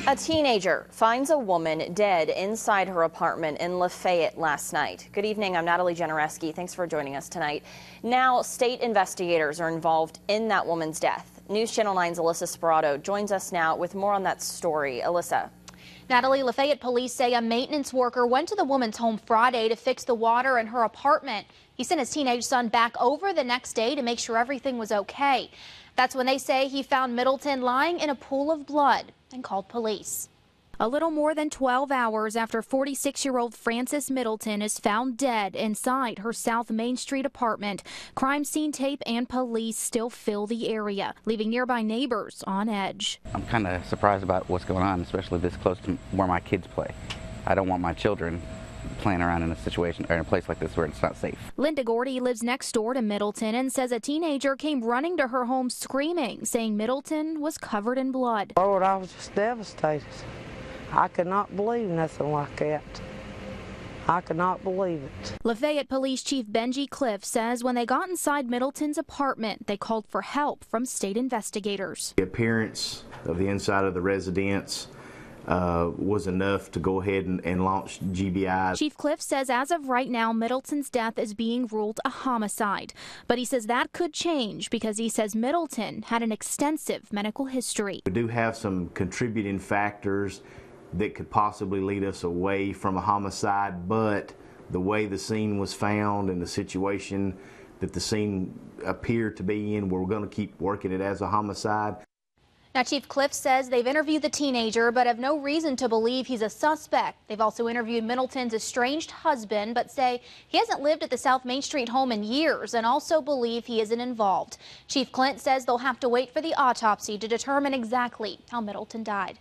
A teenager finds a woman dead inside her apartment in Lafayette last night. Good evening, I'm NATALIE JENERESKI. Thanks for joining us tonight. Now, state investigators are involved in that woman's death. NewsChannel 9's ALYSSA SPIRATO joins us now with more on that story. ALYSSA. NATALIE, Lafayette Police say a maintenance worker went to the woman's home Friday to fix the water in her apartment. He sent his teenage son back over the next day to make sure everything was okay. That's when they say he found Middleton lying in a pool of blood and called police. A little more than 12 hours after 46-year-old Frances Middleton is found dead inside her South Main Street apartment, crime scene tape and police still fill the area, leaving nearby neighbors on edge. I'm kind of surprised about what's going on, especially this close to where my kids play. I don't want my children playing around in a situation or in a place like this where it's not safe. Linda Gordy lives next door to Middleton and says a teenager came running to her home screaming, saying Middleton was covered in blood. Lord, I was just devastated. I could not believe nothing like that. I could not believe it. Lafayette Police Chief BENJI CLIFT says when they got inside Middleton's apartment, they called for help from state investigators. The appearance of the inside of the residence was enough to go ahead and launch GBI. Chief CLIFT says as of right now, Middleton's death is being ruled a homicide. But he says that could change because he says Middleton had an extensive medical history. We do have some contributing factors that could possibly lead us away from a homicide, but the way the scene was found and the situation that the scene appeared to be in, we're going to keep working it as a homicide. Now, Chief CLIFT says they've interviewed the teenager, but have no reason to believe he's a suspect. They've also interviewed Middleton's estranged husband, but say he hasn't lived at the South Main Street home in years and also believe he isn't involved. Chief Clint says they'll have to wait for the autopsy to determine exactly how Middleton died.